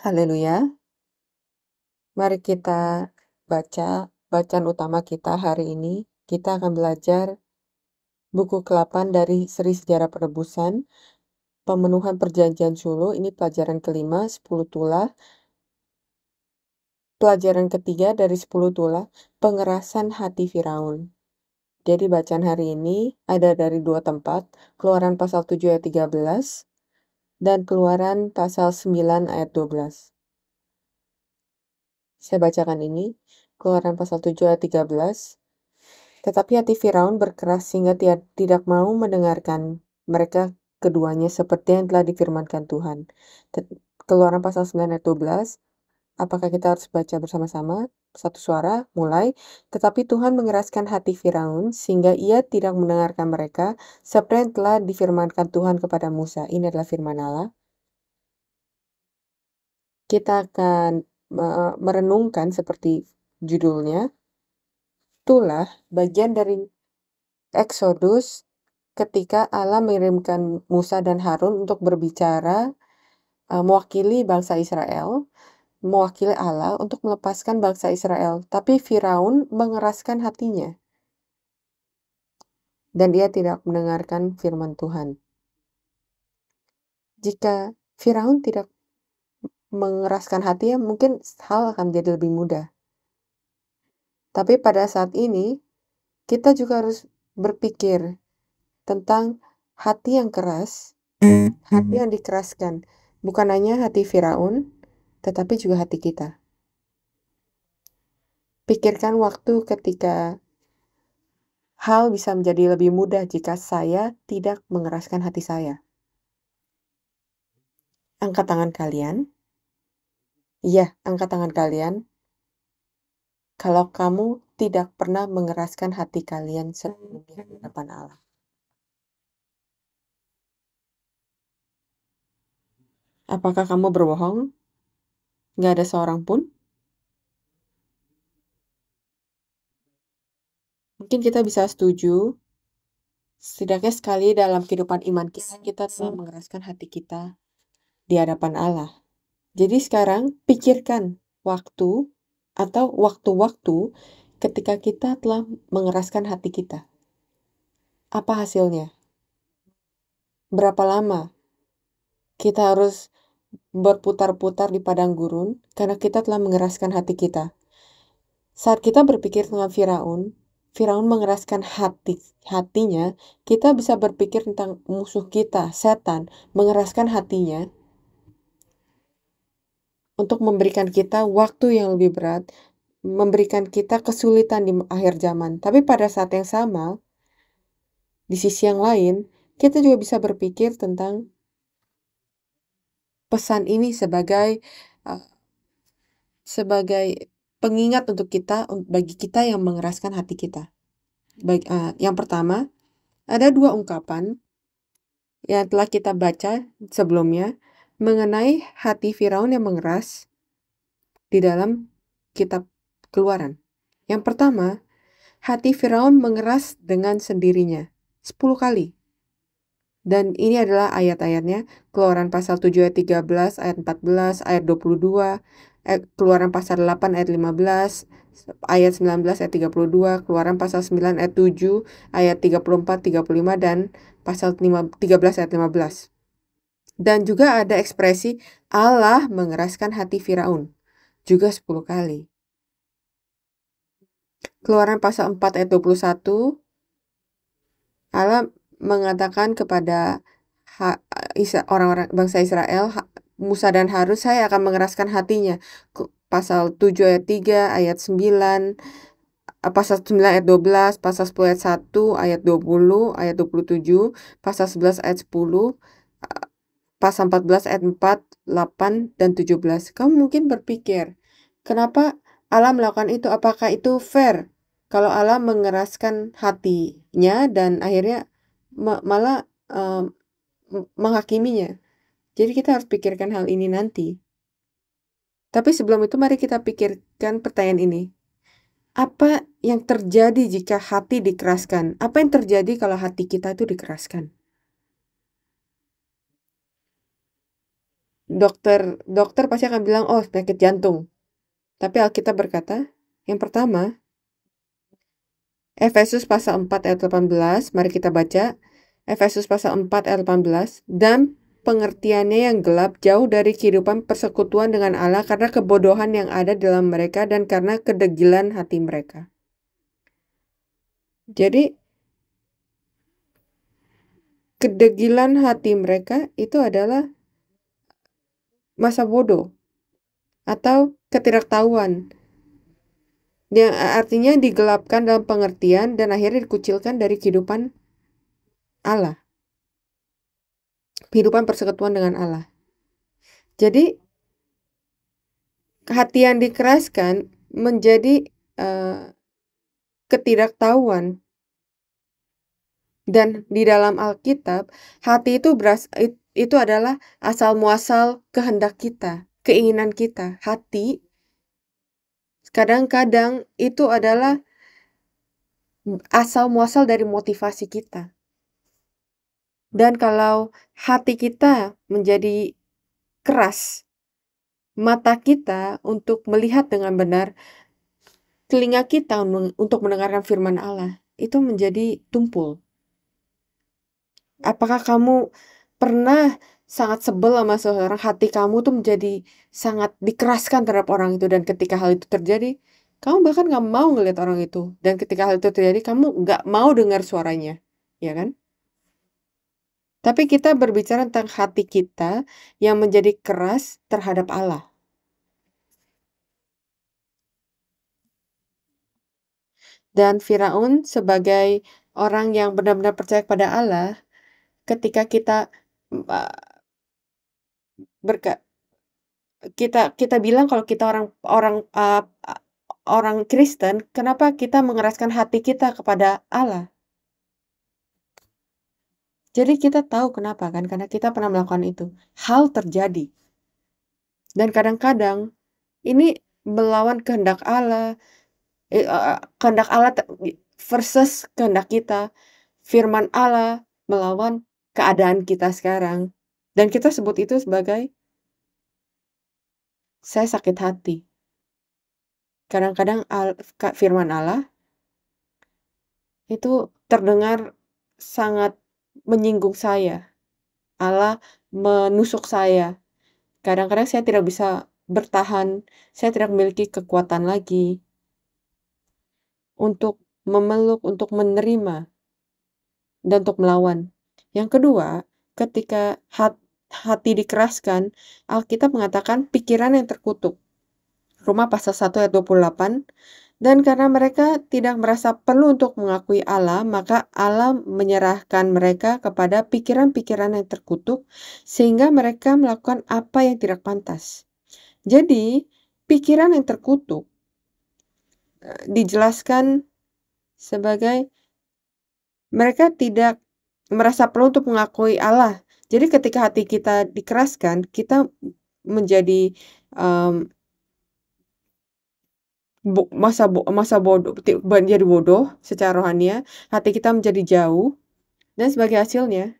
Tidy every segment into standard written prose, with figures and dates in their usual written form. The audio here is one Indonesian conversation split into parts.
Haleluya. Mari kita baca bacaan utama kita hari ini. Kita akan belajar buku ke-8 dari seri Sejarah Penebusan, Pemenuhan Perjanjian Sulu. Ini pelajaran kelima, 10 tulah. Pelajaran ketiga dari 10 tulah, Pengerasan Hati Firaun. Jadi bacaan hari ini ada dari dua tempat, Keluaran pasal 7 ayat 13 dan Keluaran pasal 9 ayat 12. Saya bacakan ini, Keluaran pasal 7 ayat 13. Tetapi hati Firaun berkeras sehingga tidak mau mendengarkan mereka keduanya seperti yang telah difirmankan Tuhan. Keluaran pasal 9 ayat 12. Apakah kita harus baca bersama-sama? Satu suara, mulai. Tetapi Tuhan mengeraskan hati Firaun sehingga ia tidak mendengarkan mereka seperti yang telah difirmankan Tuhan kepada Musa. Ini adalah firman Allah. Kita akan merenungkan seperti judulnya. Itulah bagian dari Exodus ketika Allah mengirimkan Musa dan Harun untuk berbicara, mewakili bangsa Israel, mewakili Allah untuk melepaskan bangsa Israel. Tapi Firaun mengeraskan hatinya. Dan dia tidak mendengarkan firman Tuhan. Jika Firaun tidak mengeraskan hatinya, mungkin hal akan jadi lebih mudah. Tapi pada saat ini, kita juga harus berpikir tentang hati yang keras, hati yang dikeraskan. Bukan hanya hati Firaun, tetapi juga hati kita. Pikirkan waktu ketika hal bisa menjadi lebih mudah jika saya tidak mengeraskan hati saya. Angkat tangan kalian. Iya, angkat tangan kalian. Kalau kamu tidak pernah mengeraskan hati kalian sebelumnya di hadapan Allah. Apakah kamu berbohong? Nggak ada seorang pun? Mungkin kita bisa setuju, setidaknya sekali dalam kehidupan iman kita telah mengeraskan hati kita di hadapan Allah. Jadi sekarang pikirkan waktu atau waktu-waktu ketika kita telah mengeraskan hati kita. Apa hasilnya? Berapa lama kita harus berputar-putar di padang gurun karena kita telah mengeraskan hati kita? Saat kita berpikir tentang Firaun mengeraskan hatinya, kita bisa berpikir tentang musuh kita, setan, mengeraskan hatinya untuk memberikan kita waktu yang lebih berat, memberikan kita kesulitan di akhir zaman. Tapi pada saat yang sama, di sisi yang lain, kita juga bisa berpikir tentang pesan ini sebagai pengingat untuk kita, bagi kita yang mengeraskan hati kita. Yang pertama, ada dua ungkapan yang telah kita baca sebelumnya mengenai hati Firaun yang mengeras di dalam kitab Keluaran. Yang pertama, hati Firaun mengeras dengan sendirinya 10 kali. Dan ini adalah ayat-ayatnya. Keluaran pasal 7 ayat 13, ayat 14, ayat 22, Keluaran pasal 8 ayat 15, ayat 19 ayat 32, Keluaran pasal 9 ayat 7, ayat 34, 35, dan pasal 13 ayat 15. Dan juga ada ekspresi Allah mengeraskan hati Firaun, juga 10 kali. Keluaran pasal 4 ayat 21, Allah mengatakan kepada orang-orang bangsa Israel, Musa dan Harun, saya akan mengeraskan hatinya. Pasal 7 ayat 3, ayat 9, pasal 9 ayat 12, pasal 10 ayat 1, ayat 20, ayat 27, pasal 11 ayat 10, pasal 14 ayat 4, 8, dan 17. Kamu mungkin berpikir, kenapa Allah melakukan itu? Apakah itu fair? Kalau Allah mengeraskan hatinya dan akhirnya malah menghakiminya. Jadi kita harus pikirkan hal ini nanti. Tapi sebelum itu mari kita pikirkan pertanyaan ini. Apa yang terjadi jika hati dikeraskan? Apa yang terjadi kalau hati kita itu dikeraskan? dokter pasti akan bilang, oh penyakit jantung. Tapi Alkitab berkata, yang pertama, Efesus pasal 4 ayat 18, mari kita baca. Efesus pasal 4 ayat 18, dan pengertiannya yang gelap jauh dari kehidupan persekutuan dengan Allah karena kebodohan yang ada dalam mereka dan karena kedegilan hati mereka. Jadi, kedegilan hati mereka itu adalah masa bodoh atau ketidaktahuan. Yang artinya digelapkan dalam pengertian dan akhirnya dikucilkan dari kehidupan Allah. Kehidupan persekutuan dengan Allah. Jadi, hati yang dikeraskan menjadi ketidaktahuan. Dan di dalam Alkitab, hati itu adalah asal muasal kehendak kita, keinginan kita. Hati kadang-kadang itu adalah asal muasal dari motivasi kita. Dan kalau hati kita menjadi keras, mata kita untuk melihat dengan benar, telinga kita untuk mendengarkan firman Allah, itu menjadi tumpul. Apakah kamu pernah sangat sebel sama seseorang, hati kamu tuh menjadi sangat dikeraskan terhadap orang itu, dan ketika hal itu terjadi, kamu bahkan gak mau ngelihat orang itu. Dan ketika hal itu terjadi, kamu gak mau dengar suaranya, ya kan? Tapi kita berbicara tentang hati kita yang menjadi keras terhadap Allah. Dan Firaun sebagai orang yang benar-benar percaya kepada Allah, ketika kita uh, kita bilang kalau kita orang Kristen, kenapa kita mengeraskan hati kita kepada Allah? Jadi kita tahu kenapa kan? Karena kita pernah melakukan itu. Hal terjadi. Dan kadang-kadang ini melawan kehendak Allah, kehendak Allah versus kehendak kita. Firman Allah melawan keadaan kita sekarang. Dan kita sebut itu sebagai saya sakit hati. Kadang-kadang firman Allah itu terdengar sangat menyinggung saya. Allah menusuk saya. Kadang-kadang saya tidak bisa bertahan, saya tidak memiliki kekuatan lagi untuk memeluk, untuk menerima, dan untuk melawan. Yang kedua, ketika hati dikeraskan, Alkitab mengatakan pikiran yang terkutuk. Roma pasal 1 ayat 28, dan karena mereka tidak merasa perlu untuk mengakui Allah, maka Allah menyerahkan mereka kepada pikiran-pikiran yang terkutuk, sehingga mereka melakukan apa yang tidak pantas. Jadi, pikiran yang terkutuk dijelaskan sebagai mereka tidak merasa perlu untuk mengakui Allah. Jadi ketika hati kita dikeraskan, kita menjadi masa bodoh, menjadi bodoh secara rohania, hati kita menjadi jauh, dan sebagai hasilnya,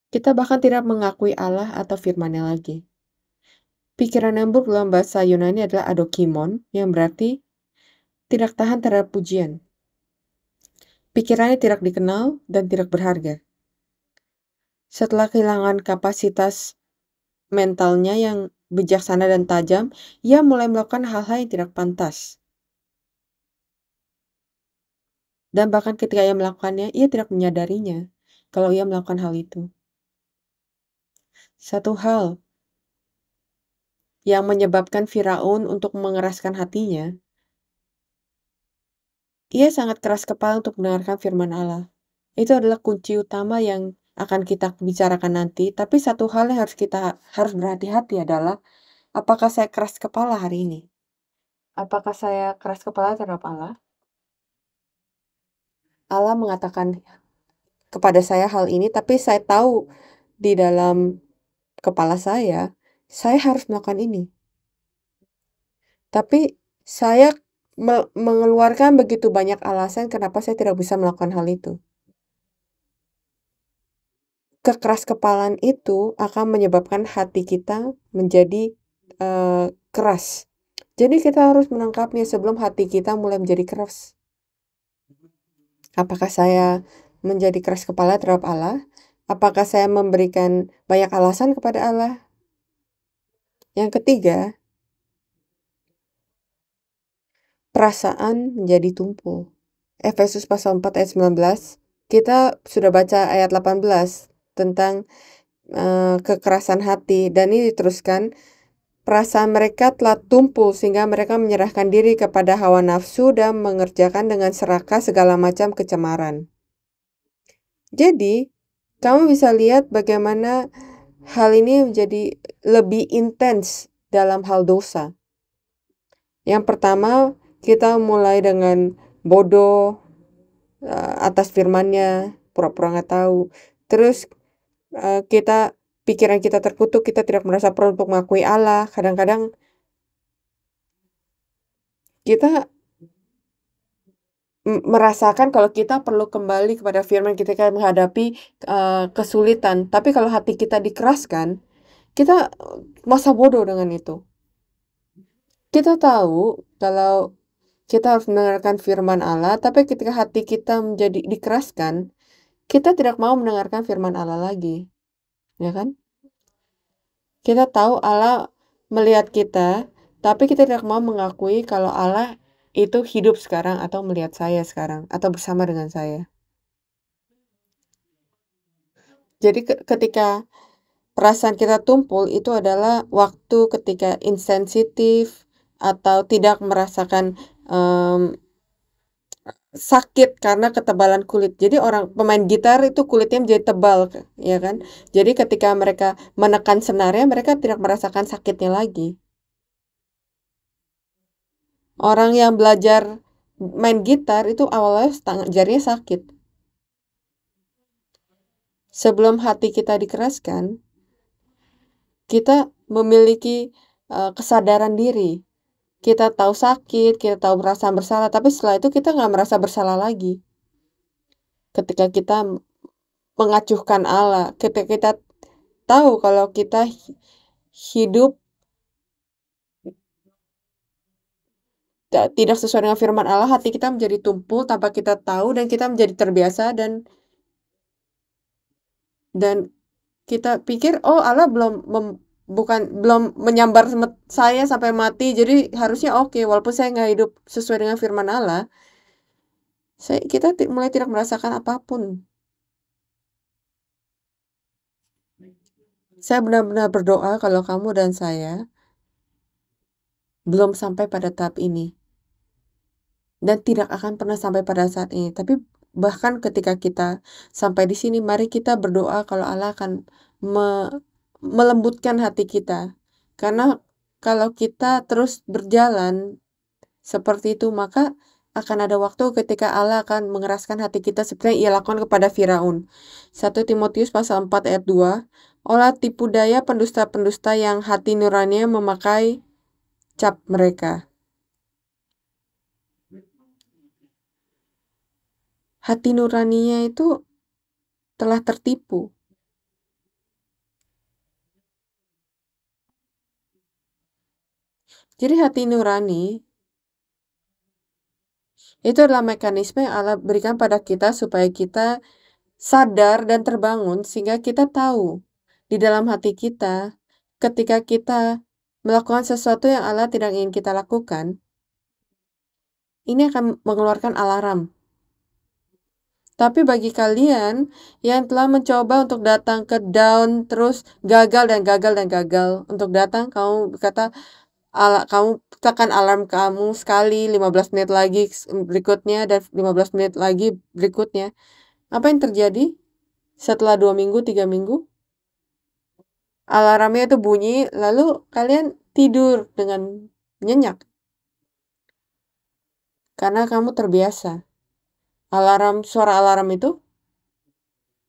kita bahkan tidak mengakui Allah atau firman-Nya lagi. Pikiran yang buruk dalam bahasa Yunani adalah adokimon, yang berarti tidak tahan terhadap pujian. Pikirannya tidak dikenal dan tidak berharga. Setelah kehilangan kapasitas mentalnya yang bijaksana dan tajam, ia mulai melakukan hal-hal yang tidak pantas. Dan bahkan ketika ia melakukannya, ia tidak menyadarinya kalau ia melakukan hal itu. Satu hal yang menyebabkan Firaun untuk mengeraskan hatinya, ia sangat keras kepala untuk mendengarkan firman Allah. Itu adalah kunci utama yang akan kita bicarakan nanti, tapi satu hal yang harus berhati-hati adalah, apakah saya keras kepala hari ini? Apakah saya keras kepala terhadap Allah? Allah mengatakan kepada saya hal ini, tapi saya tahu di dalam kepala saya harus melakukan ini. Tapi saya mengeluarkan begitu banyak alasan kenapa saya tidak bisa melakukan hal itu. kekeras kepalaan itu akan menyebabkan hati kita menjadi keras. Jadi kita harus menangkapnya sebelum hati kita mulai menjadi keras. Apakah saya menjadi keras kepala terhadap Allah? Apakah saya memberikan banyak alasan kepada Allah? Yang ketiga, perasaan menjadi tumpul. Efesus pasal 4 ayat 19. Kita sudah baca ayat 18 tentang kekerasan hati, dan ini diteruskan, perasaan mereka telah tumpul sehingga mereka menyerahkan diri kepada hawa nafsu dan mengerjakan dengan serakah segala macam kecemaran. Jadi, kamu bisa lihat bagaimana hal ini menjadi lebih intens dalam hal dosa. Yang pertama, kita mulai dengan bodoh atas firman-Nya, pura-pura nggak tahu. Terus pikiran kita terkutuk, kita tidak merasa perlu untuk mengakui Allah. Kadang-kadang kita merasakan kalau kita perlu kembali kepada firman ketika menghadapi kesulitan. Tapi kalau hati kita dikeraskan, kita masa bodoh dengan itu. Kita tahu kalau kita harus mendengarkan firman Allah, tapi ketika hati kita menjadi dikeraskan, kita tidak mau mendengarkan firman Allah lagi. Ya kan? Kita tahu Allah melihat kita, tapi kita tidak mau mengakui kalau Allah itu hidup sekarang atau melihat saya sekarang atau bersama dengan saya. Jadi ketika perasaan kita tumpul itu adalah waktu ketika insensitif atau tidak merasakan sakit karena ketebalan kulit. Jadi orang pemain gitar itu kulitnya menjadi tebal, ya kan? Jadi ketika mereka menekan senarnya, mereka tidak merasakan sakitnya lagi. Orang yang belajar main gitar itu awalnya jarinya sakit. Sebelum hati kita dikeraskan, kita memiliki kesadaran diri. Kita tahu sakit, kita tahu merasa bersalah, tapi setelah itu kita nggak merasa bersalah lagi. Ketika kita mengacuhkan Allah, ketika kita tahu kalau kita hidup tidak sesuai dengan firman Allah, hati kita menjadi tumpul tanpa kita tahu dan kita menjadi terbiasa dan kita pikir oh Allah belum menyambar saya sampai mati, jadi harusnya oke, walaupun saya nggak hidup sesuai dengan firman Allah, kita mulai tidak merasakan apapun. Saya benar-benar berdoa kalau kamu dan saya belum sampai pada tahap ini dan tidak akan pernah sampai pada saat ini. Tapi bahkan ketika kita sampai di sini, mari kita berdoa kalau Allah akan melembutkan hati kita. Karena kalau kita terus berjalan seperti itu, maka akan ada waktu ketika Allah akan mengeraskan hati kita seperti yang Ia lakukan kepada Firaun. 1 Timotius pasal 4 ayat 2. Olah tipu daya pendusta-pendusta yang hati nuraninya memakai cap mereka. Hati nuraninya itu telah tertipu. Jadi hati nurani itu adalah mekanisme yang Allah berikan pada kita supaya kita sadar dan terbangun sehingga kita tahu di dalam hati kita ketika kita melakukan sesuatu yang Allah tidak ingin kita lakukan, ini akan mengeluarkan alarm. Tapi bagi kalian yang telah mencoba untuk datang ke down, terus gagal dan gagal dan gagal, untuk datang kamu berkata, kamu tekan alarm kamu sekali, 15 menit lagi berikutnya, dan 15 menit lagi berikutnya. Apa yang terjadi? Setelah 2 minggu, 3 minggu, alarmnya itu bunyi, lalu kalian tidur dengan nyenyak. Karena kamu terbiasa. Suara alarm itu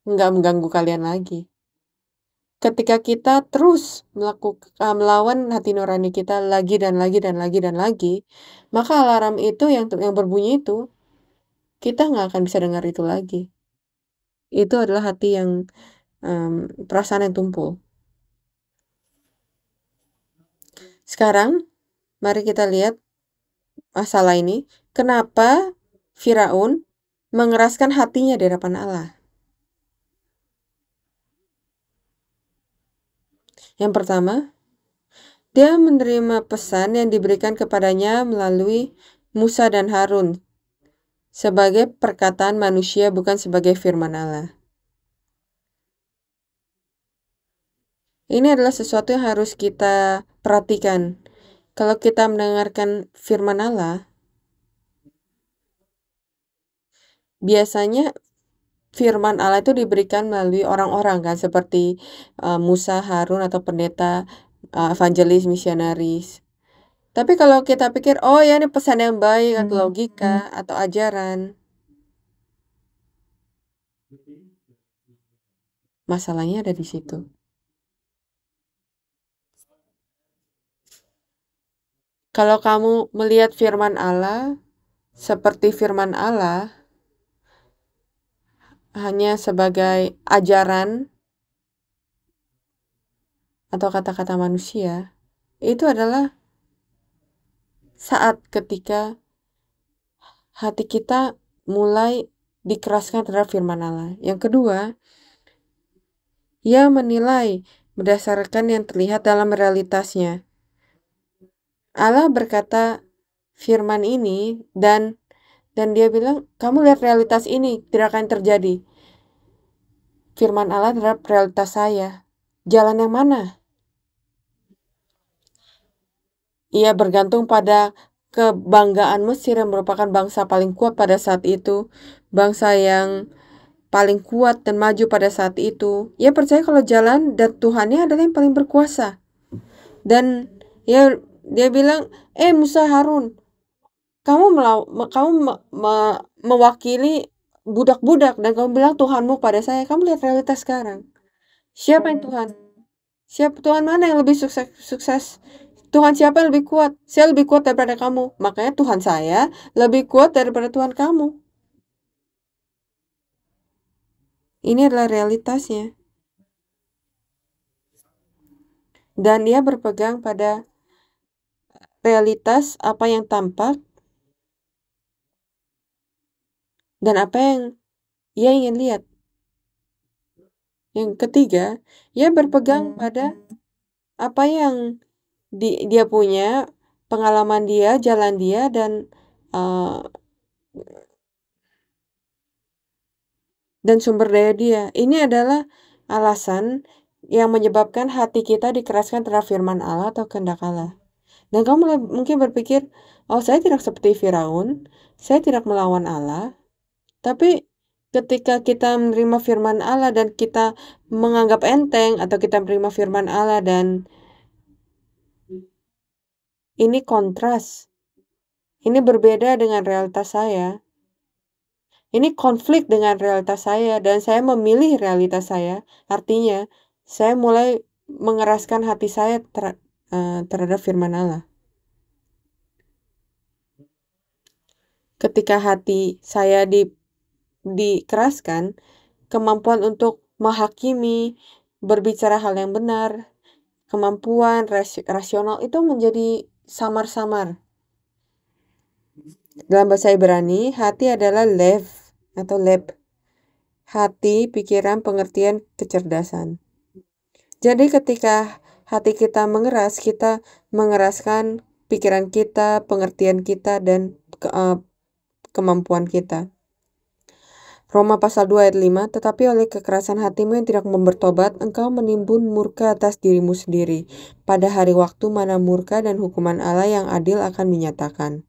nggak mengganggu kalian lagi. Ketika kita terus melawan hati nurani kita lagi dan lagi dan lagi dan lagi, maka alarm itu yang berbunyi itu, kita nggak akan bisa dengar itu lagi. Itu adalah hati yang perasaan yang tumpul. Sekarang, mari kita lihat masalah ini. Kenapa Firaun mengeraskan hatinya di hadapan Allah? Yang pertama, dia menerima pesan yang diberikan kepadanya melalui Musa dan Harun sebagai perkataan manusia, bukan sebagai firman Allah. Ini adalah sesuatu yang harus kita perhatikan. Kalau kita mendengarkan firman Allah, biasanya firman Allah itu diberikan melalui orang-orang kan, seperti Musa, Harun, atau pendeta, evangelis, misionaris. Tapi kalau kita pikir, oh ya ini pesan yang baik, atau logika, atau ajaran, masalahnya ada di situ. Kalau kamu melihat firman Allah seperti firman Allah hanya sebagai ajaran atau kata-kata manusia, itu adalah saat ketika hati kita mulai dikeraskan terhadap firman Allah. Yang kedua, ia menilai berdasarkan yang terlihat dalam realitasnya. Allah berkata firman ini dan dia bilang, kamu lihat realitas ini, tidak akan terjadi. Firman Allah terhadap realitas saya. Jalan yang mana? Ia bergantung pada kebanggaan Mesir yang merupakan bangsa paling kuat pada saat itu. Bangsa yang paling kuat dan maju pada saat itu. Ia percaya kalau jalan dan Tuhannya adalah yang paling berkuasa. Dan dia bilang, Musa, Harun, kamu mewakili budak-budak dan kamu bilang Tuhanmu pada saya. Kamu lihat realitas sekarang. Siapa yang Tuhan? Siapa Tuhan mana yang lebih sukses? Tuhan siapa yang lebih kuat? Saya lebih kuat daripada kamu. Makanya Tuhan saya lebih kuat daripada Tuhan kamu. Ini adalah realitasnya. Dan dia berpegang pada realitas apa yang tampak dan apa yang ia ingin lihat. Yang ketiga, ia berpegang pada apa yang dia punya, pengalaman dia, jalan dia, dan sumber daya dia. Ini adalah alasan yang menyebabkan hati kita dikeraskan terhadap firman Allah atau kehendak Allah. Dan kamu mungkin berpikir, oh saya tidak seperti Firaun, saya tidak melawan Allah. Tapi ketika kita menerima firman Allah dan kita menganggap enteng, atau kita menerima firman Allah dan ini kontras, ini berbeda dengan realitas saya, ini konflik dengan realitas saya, dan saya memilih realitas saya, artinya saya mulai mengeraskan hati saya terhadap firman Allah. Ketika hati saya dikeraskan, kemampuan untuk menghakimi, berbicara hal yang benar, kemampuan rasional itu menjadi samar-samar. Dalam bahasa Ibrani, hati adalah lev atau leb. Hati, pikiran, pengertian, kecerdasan. Jadi ketika hati kita mengeras, kita mengeraskan pikiran kita, pengertian kita, dan kemampuan kita. Roma pasal 2 ayat 5, tetapi oleh kekerasan hatimu yang tidak mau bertobat, engkau menimbun murka atas dirimu sendiri. Pada hari waktu mana murka dan hukuman Allah yang adil akan dinyatakan.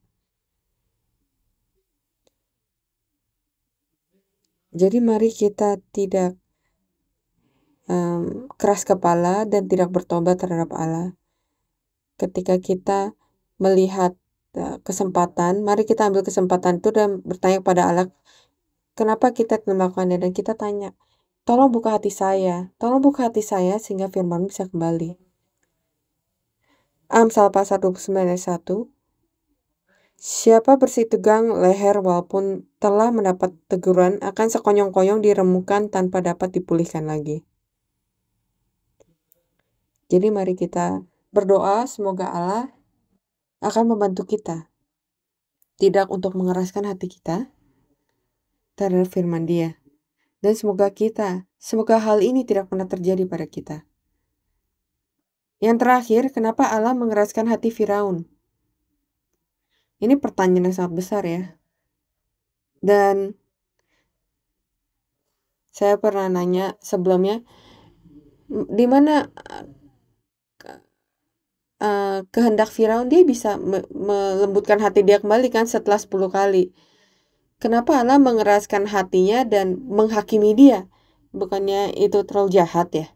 Jadi mari kita tidak keras kepala dan tidak bertobat terhadap Allah. Ketika kita melihat kesempatan, mari kita ambil kesempatan itu dan bertanya kepada Allah, kenapa kita melakukannya, dan kita tanya, tolong buka hati saya sehingga firman bisa kembali. Amsal pasal 29 ayat 1. Siapa bersih tegang leher walaupun telah mendapat teguran akan sekonyong-konyong diremukan tanpa dapat dipulihkan lagi. Jadi mari kita berdoa semoga Allah akan membantu kita, tidak untuk mengeraskan hati kita terhadap firman Dia. Dan semoga hal ini tidak pernah terjadi pada kita. Yang terakhir, kenapa Allah mengeraskan hati Firaun? Ini pertanyaan yang sangat besar ya. Dan saya pernah nanya sebelumnya, di mana kehendak Firaun dia bisa melembutkan hati dia kembali kan setelah 10 kali. Kenapa Allah mengeraskan hatinya dan menghakimi dia? Bukannya itu terlalu jahat ya?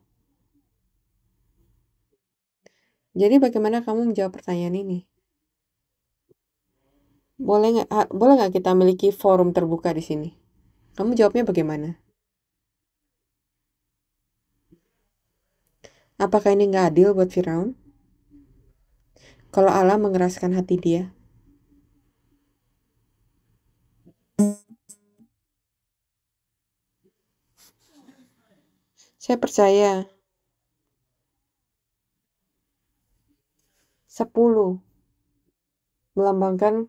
Jadi bagaimana kamu menjawab pertanyaan ini? Boleh nggak kita miliki forum terbuka di sini? Kamu jawabnya bagaimana? Apakah ini nggak adil buat Firaun? Kalau Allah mengeraskan hati dia? Saya percaya 10 melambangkan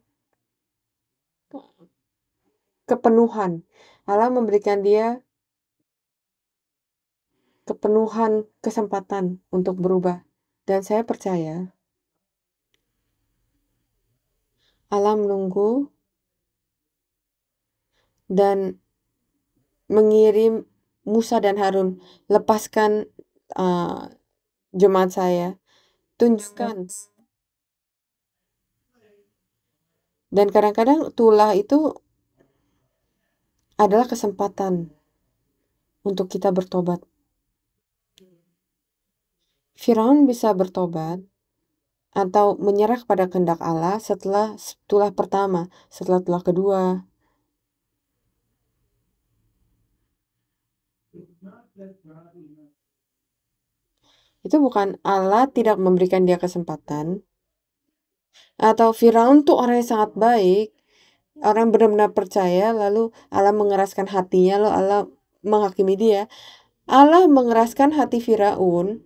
kepenuhan. Allah memberikan dia kepenuhan kesempatan untuk berubah. Dan saya percaya Allah menunggu dan mengirim Musa dan Harun, lepaskan jemaat saya, tunjukkan. Dan kadang-kadang tulah itu adalah kesempatan untuk kita bertobat. Firaun bisa bertobat atau menyerah kepada kehendak Allah setelah tulah pertama, setelah tulah kedua. Itu bukan Allah tidak memberikan dia kesempatan, atau Firaun tuh orang yang sangat baik, orang benar-benar percaya, lalu Allah mengeraskan hatinya, lalu Allah menghakimi dia. Allah mengeraskan hati Firaun.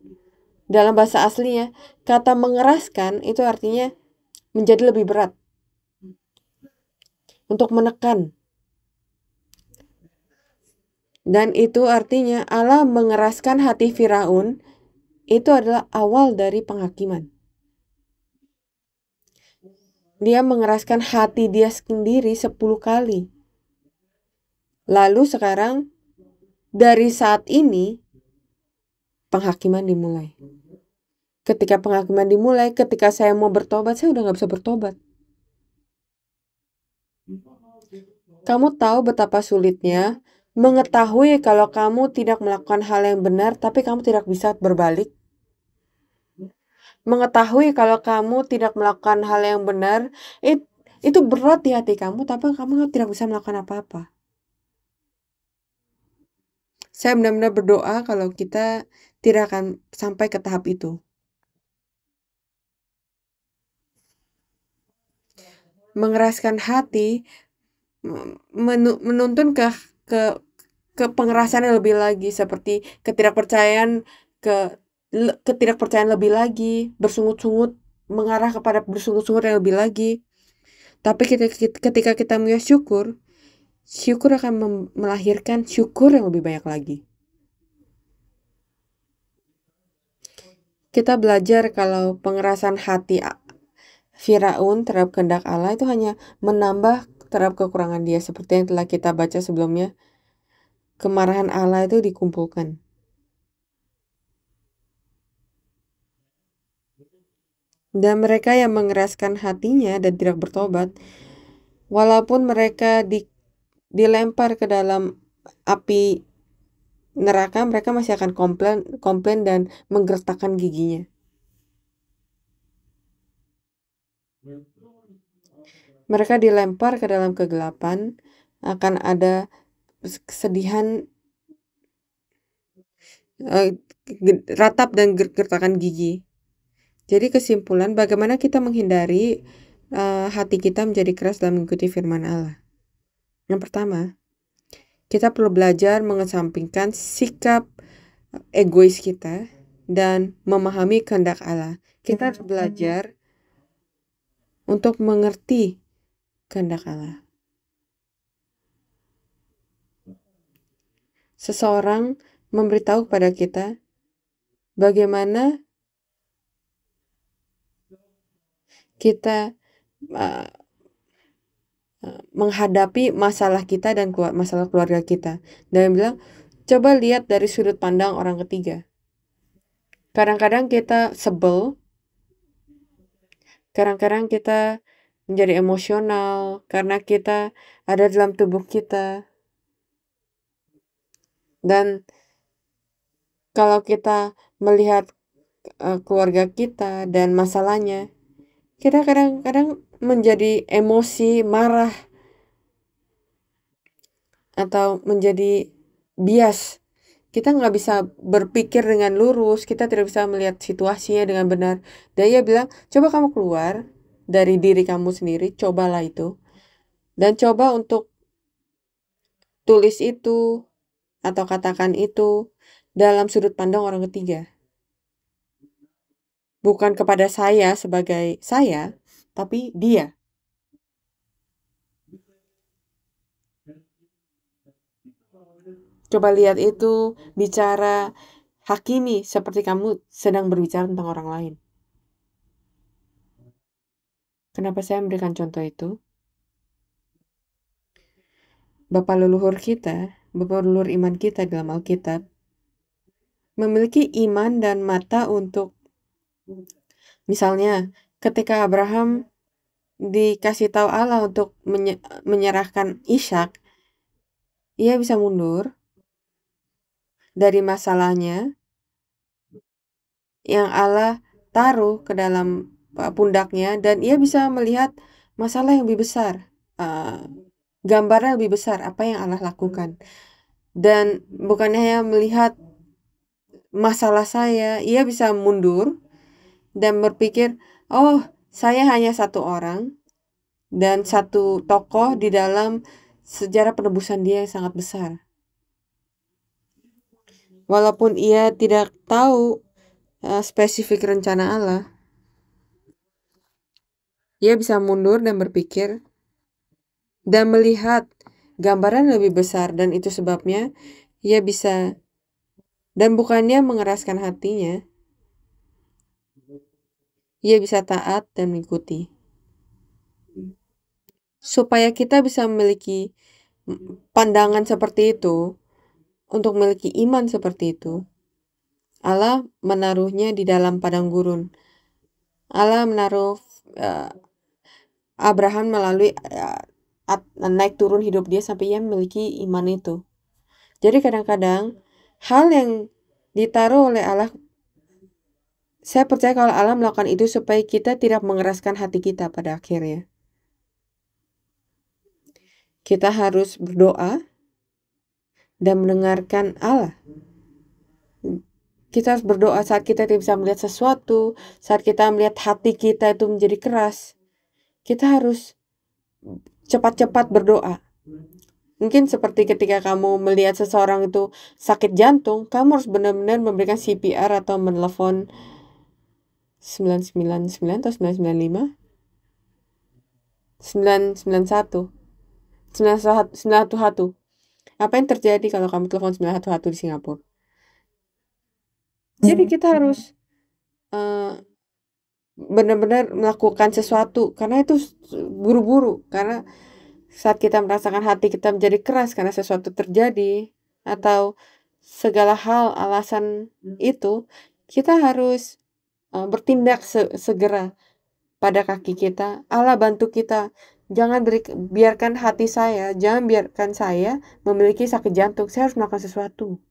Dalam bahasa aslinya, kata mengeraskan itu artinya menjadi lebih berat, untuk menekan. Dan itu artinya Allah mengeraskan hati Firaun, itu adalah awal dari penghakiman. Dia mengeraskan hati dia sendiri 10 kali. Lalu sekarang, dari saat ini, penghakiman dimulai. Ketika penghakiman dimulai, ketika saya mau bertobat, saya udah gak bisa bertobat. Kamu tahu betapa sulitnya mengetahui kalau kamu tidak melakukan hal yang benar, tapi kamu tidak bisa berbalik. Mengetahui kalau kamu tidak melakukan hal yang benar, itu berat di hati kamu, tapi kamu tidak bisa melakukan apa-apa. Saya benar-benar berdoa kalau kita tidak akan sampai ke tahap itu. Mengeraskan hati menuntun ke pengerasan yang lebih lagi, seperti ketidakpercayaan lebih lagi, bersungut-sungut, mengarah kepada bersungut-sungut yang lebih lagi. Tapi ketika kita punya syukur akan melahirkan syukur yang lebih banyak lagi. Kita belajar kalau pengerasan hati Firaun terhadap kehendak Allah itu hanya menambah terhadap kekurangan dia, seperti yang telah kita baca sebelumnya. Kemarahan Allah itu dikumpulkan. Dan mereka yang mengeraskan hatinya dan tidak bertobat, walaupun mereka dilempar ke dalam api neraka, mereka masih akan komplain dan menggertakkan giginya. Mereka dilempar ke dalam kegelapan, akan ada kesedihan, ratap dan gertakan gigi. Jadi kesimpulan, bagaimana kita menghindari hati kita menjadi keras dalam mengikuti firman Allah? Yang pertama, kita perlu belajar mengesampingkan sikap egois kita dan memahami kehendak Allah. Kita harus belajar untuk mengerti kehendak Allah. Seseorang memberitahu kepada kita bagaimana kita menghadapi masalah kita dan masalah keluarga kita. Dan bilang, coba lihat dari sudut pandang orang ketiga. Kadang-kadang kita sebel, kadang-kadang kita menjadi emosional karena kita ada dalam tubuh kita. Dan kalau kita melihat keluarga kita dan masalahnya, kita kadang-kadang menjadi emosi, marah, atau menjadi bias. Kita nggak bisa berpikir dengan lurus, kita tidak bisa melihat situasinya dengan benar. Dan ia bilang, coba kamu keluar dari diri kamu sendiri, cobalah itu. Dan coba untuk tulis itu, atau katakan itu, dalam sudut pandang orang ketiga. Bukan kepada saya sebagai saya, tapi dia. Coba lihat itu, bicara hakimi seperti kamu sedang berbicara tentang orang lain. Kenapa saya memberikan contoh itu? Bapak leluhur kita, bapak leluhur iman kita dalam Alkitab, memiliki iman dan mata untuk, misalnya, ketika Abraham dikasih tahu Allah untuk menyerahkan Ishak, ia bisa mundur dari masalahnya yang Allah taruh ke dalam pundaknya, dan ia bisa melihat masalah yang lebih besar, gambaran lebih besar apa yang Allah lakukan. Dan bukan hanya melihat masalah saya, ia bisa mundur dan berpikir, oh, saya hanya satu orang dan satu tokoh di dalam sejarah penebusan dia yang sangat besar. Walaupun ia tidak tahu spesifik rencana Allah, ia bisa mundur dan berpikir dan melihat gambaran lebih besar, dan itu sebabnya ia bisa, dan bukannya mengeraskan hatinya, ia bisa taat dan mengikuti. Supaya kita bisa memiliki pandangan seperti itu, untuk memiliki iman seperti itu, Allah menaruhnya di dalam padang gurun. Allah menaruh Abraham melalui naik turun hidup dia sampai ia memiliki iman itu. Jadi kadang-kadang hal yang ditaruh oleh Allah, saya percaya kalau Allah melakukan itu supaya kita tidak mengeraskan hati kita pada akhirnya. Kita harus berdoa dan mendengarkan Allah. Kita harus berdoa saat kita tidak bisa melihat sesuatu, saat kita melihat hati kita itu menjadi keras. Kita harus cepat-cepat berdoa. Mungkin seperti ketika kamu melihat seseorang itu sakit jantung, kamu harus benar-benar memberikan CPR atau menelepon 999 atau 995, 991, 911. Apa yang terjadi kalau kamu telepon 911 di Singapura? Jadi kita harus benar-benar melakukan sesuatu, karena itu buru-buru, karena saat kita merasakan hati kita menjadi keras karena sesuatu terjadi atau segala hal alasan itu, kita harus bertindak segera pada kaki kita. Allah bantu kita. Jangan biarkan hati saya, jangan biarkan saya memiliki sakit jantung. Saya harus melakukan sesuatu.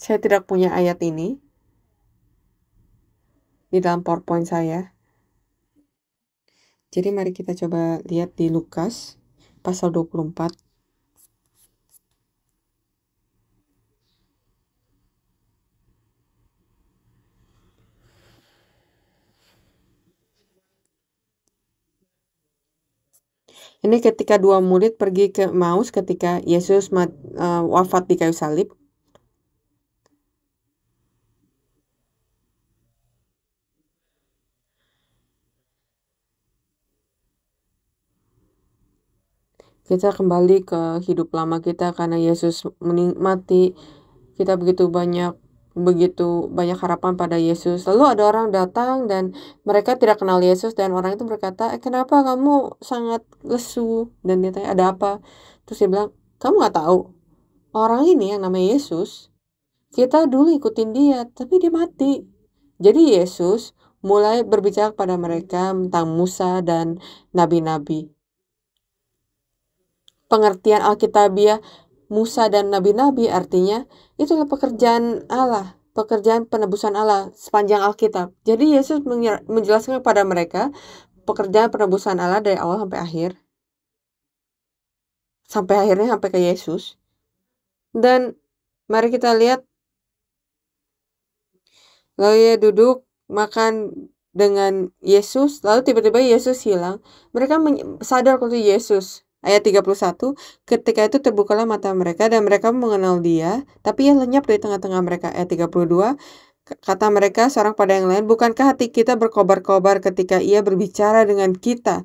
Saya tidak punya ayat ini di dalam PowerPoint saya. Jadi mari kita coba lihat di Lukas pasal 24. Ini ketika dua murid pergi ke Emmaus ketika Yesus wafat di kayu salib. Kita kembali ke hidup lama kita karena Yesus mati. Kita begitu banyak harapan pada Yesus. Lalu ada orang datang dan mereka tidak kenal Yesus, dan orang itu berkata, kenapa kamu sangat lesu? Dan dia tanya, ada apa? Terus dia bilang, kamu nggak tahu orang ini yang namanya Yesus, kita dulu ikutin dia, tapi dia mati. Jadi Yesus mulai berbicara kepada mereka tentang Musa dan nabi-nabi. Pengertian Alkitabiah Musa dan nabi-nabi artinya itulah pekerjaan Allah, pekerjaan penebusan Allah sepanjang Alkitab. Jadi Yesus menjelaskan kepada mereka pekerjaan penebusan Allah dari awal sampai akhir. Sampai akhirnya sampai ke Yesus. Dan mari kita lihat, lalu ia duduk makan dengan Yesus, lalu tiba-tiba Yesus hilang. Mereka sadar kalau itu Yesus. Ayat 31, ketika itu terbukalah mata mereka dan mereka mengenal dia, tapi ia lenyap dari tengah-tengah mereka. Ayat 32, kata mereka seorang pada yang lain, bukankah hati kita berkobar-kobar ketika ia berbicara dengan kita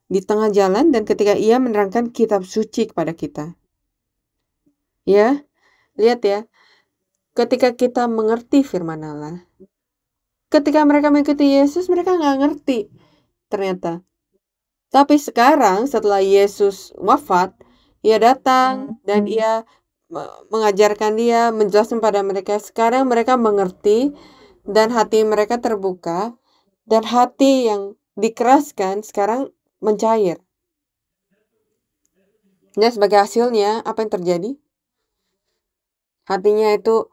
di tengah jalan dan ketika ia menerangkan kitab suci kepada kita? Ya, lihat ya, ketika kita mengerti firman Allah, ketika mereka mengikuti Yesus, mereka nggak ngerti ternyata. Tapi sekarang setelah Yesus wafat, ia datang dan ia mengajarkan dia, menjelaskan pada mereka. Sekarang mereka mengerti dan hati mereka terbuka, dan hati yang dikeraskan sekarang mencair. Dan sebagai hasilnya, apa yang terjadi? Hatinya itu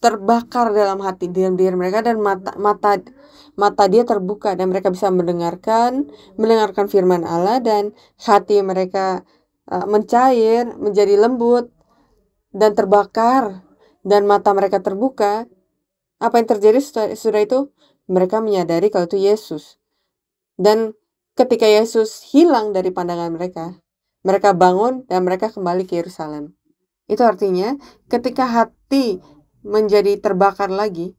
terbakar dalam hati diri mereka, dan mata dia terbuka dan mereka bisa mendengarkan firman Allah, dan hati mereka mencair menjadi lembut dan terbakar, dan mata mereka terbuka. Apa yang terjadi sudah itu? Mereka menyadari kalau itu Yesus. Dan ketika Yesus hilang dari pandangan mereka, mereka bangun dan mereka kembali ke Yerusalem. Itu artinya ketika hati menjadi terbakar lagi,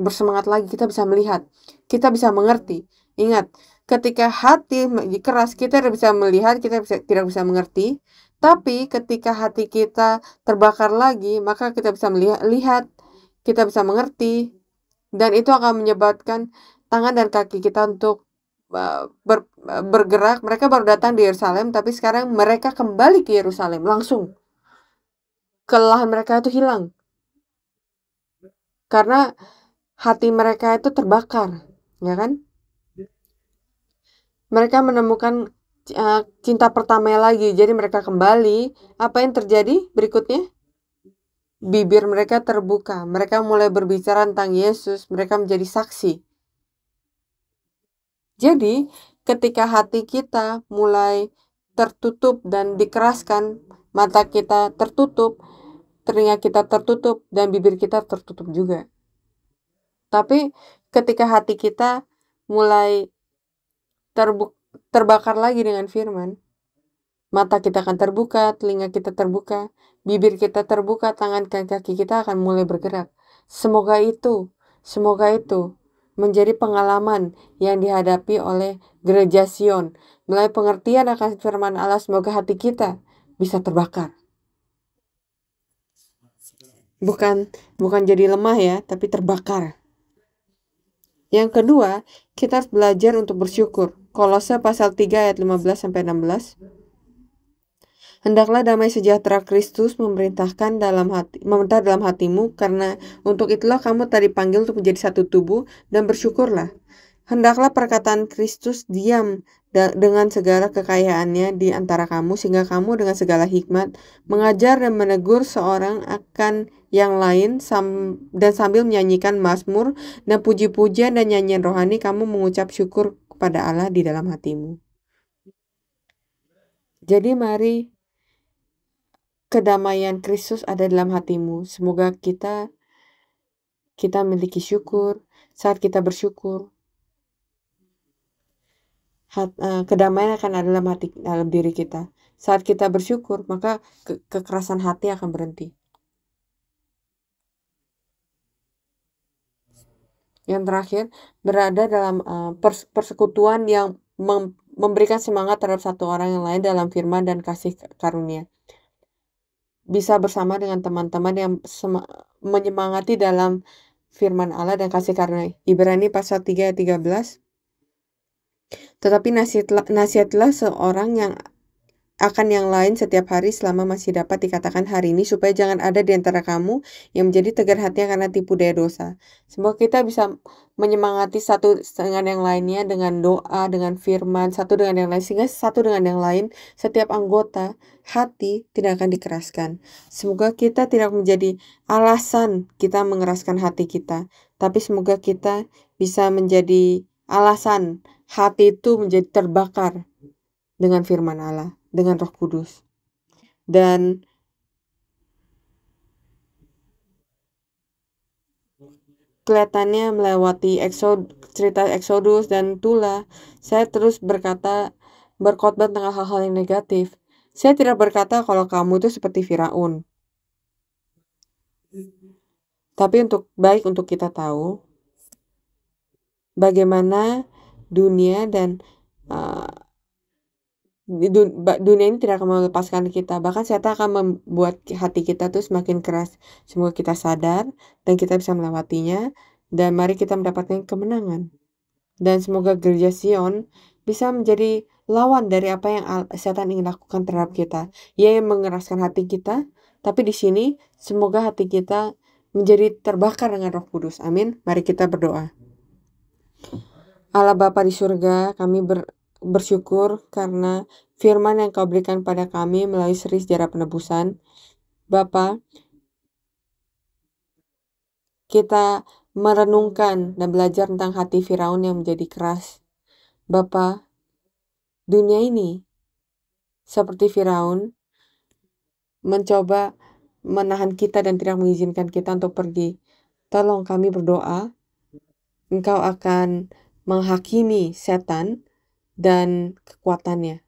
bersemangat lagi, kita bisa melihat, kita bisa mengerti. Ingat, ketika hati keras, kita tidak bisa melihat, kita tidak bisa mengerti. Tapi ketika hati kita terbakar lagi, maka kita bisa melihat, kita bisa mengerti, dan itu akan menyebabkan tangan dan kaki kita untuk bergerak. Mereka baru datang di Yerusalem, tapi sekarang mereka kembali ke Yerusalem langsung. Kelelahan mereka itu hilang karena hati mereka itu terbakar, ya kan? Mereka menemukan cinta pertama lagi, jadi mereka kembali. Apa yang terjadi berikutnya? Bibir mereka terbuka, mereka mulai berbicara tentang Yesus, mereka menjadi saksi. Jadi, ketika hati kita mulai tertutup dan dikeraskan, mata kita tertutup, telinga kita tertutup, dan bibir kita tertutup juga. Tapi ketika hati kita mulai terbakar lagi dengan firman, mata kita akan terbuka, telinga kita terbuka, bibir kita terbuka, tangan dan kaki kita akan mulai bergerak. Semoga itu menjadi pengalaman yang dihadapi oleh Gereja Sion. Melalui pengertian akan firman Allah, semoga hati kita bisa terbakar. Bukan jadi lemah ya, tapi terbakar. Yang kedua, kita harus belajar untuk bersyukur. Kolose pasal 3 ayat 15-16. Hendaklah damai sejahtera Kristus memerintah dalam hatimu, karena untuk itulah kamu tadi panggil untuk menjadi satu tubuh, dan bersyukurlah. Hendaklah perkataan Kristus diam dengan segala kekayaannya di antara kamu, sehingga kamu dengan segala hikmat mengajar dan menegur seorang akan yang lain, dan sambil menyanyikan mazmur dan puji-pujian dan nyanyian rohani, kamu mengucap syukur kepada Allah di dalam hatimu. Jadi mari kedamaian Kristus ada dalam hatimu. Semoga kita memiliki syukur. Saat kita bersyukur, kedamaian akan ada dalam diri kita. Saat kita bersyukur, maka kekerasan hati akan berhenti. Yang terakhir, berada dalam persekutuan yang memberikan semangat terhadap satu orang yang lain dalam firman dan kasih karunia. Bisa bersama dengan teman-teman yang menyemangati dalam firman Allah dan kasih karunia. Ibrani pasal 3 ayat 13. Tetapi nasihatlah seorang yang akan yang lain setiap hari selama masih dapat dikatakan hari ini, supaya jangan ada di antara kamu yang menjadi tegar hatinya karena tipu daya dosa. Semoga kita bisa menyemangati satu dengan yang lainnya dengan doa, dengan firman, satu dengan yang lain, sehingga satu dengan yang lain setiap anggota hati tidak akan dikeraskan. Semoga kita tidak menjadi alasan kita mengeraskan hati kita, tapi semoga kita bisa menjadi alasan hati itu menjadi terbakar dengan firman Allah, dengan Roh Kudus. Dan kelihatannya melewati cerita Exodus dan Tula, saya terus berkhotbah tentang hal-hal yang negatif. Saya tidak berkata kalau kamu itu seperti Firaun. Tapi baik untuk kita tahu bagaimana dunia dan dunia ini tidak akan melepaskan kita. Bahkan setan akan membuat hati kita tuh semakin keras. Semoga kita sadar dan kita bisa melewatinya. Dan mari kita mendapatkan kemenangan. Dan semoga Gereja Sion bisa menjadi lawan dari apa yang setan ingin lakukan terhadap kita. Ia yang mengeraskan hati kita. Tapi di sini semoga hati kita menjadi terbakar dengan Roh Kudus. Amin. Mari kita berdoa. Allah Bapa di surga, kami bersyukur karena firman yang Kau berikan pada kami melalui seri sejarah penebusan. Bapa, kita merenungkan dan belajar tentang hati Firaun yang menjadi keras. Bapa, dunia ini seperti Firaun mencoba menahan kita dan tidak mengizinkan kita untuk pergi. Tolong kami berdoa, Engkau akan menghakimi setan dan kekuatannya,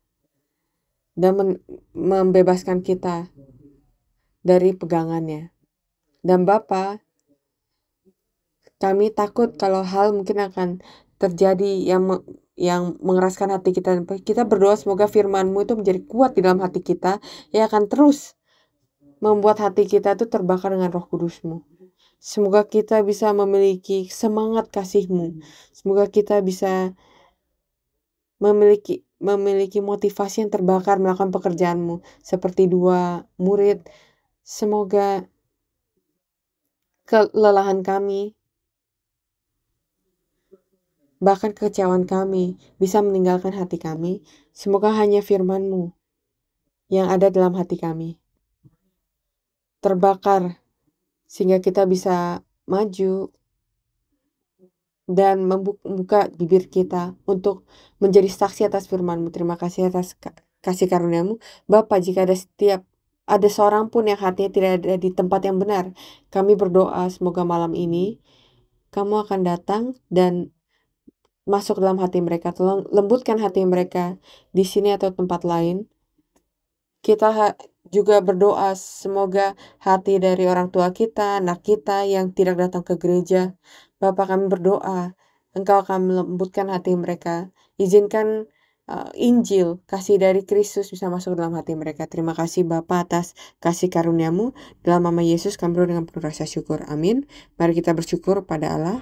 dan membebaskan kita dari pegangannya. Dan Bapa, kami takut kalau hal mungkin akan terjadi yang mengeraskan hati kita. Kita berdoa semoga firman-Mu itu menjadi kuat di dalam hati kita, yang akan terus membuat hati kita itu terbakar dengan Roh Kudus-Mu. Semoga kita bisa memiliki semangat kasih-Mu. Semoga kita bisa memiliki motivasi yang terbakar melakukan pekerjaan-Mu. Seperti dua murid, semoga kelelahan kami, bahkan kekecewaan kami bisa meninggalkan hati kami. Semoga hanya firman-Mu yang ada dalam hati kami terbakar, sehingga kita bisa maju dan membuka bibir kita untuk menjadi saksi atas firman-Mu. Terima kasih atas kasih karunia-Mu. Bapa, jika ada seorang pun yang hatinya tidak ada di tempat yang benar, kami berdoa semoga malam ini Kamu akan datang dan masuk dalam hati mereka. Tolong lembutkan hati mereka di sini atau tempat lain. Kita juga berdoa semoga hati dari orang tua kita, anak kita yang tidak datang ke gereja, Bapa, kami berdoa Engkau akan melembutkan hati mereka. Izinkan Injil, kasih dari Kristus bisa masuk dalam hati mereka. Terima kasih Bapa atas kasih karunia-Mu. Dalam nama Yesus kami berdoa dengan penuh rasa syukur. Amin. Mari kita bersyukur pada Allah.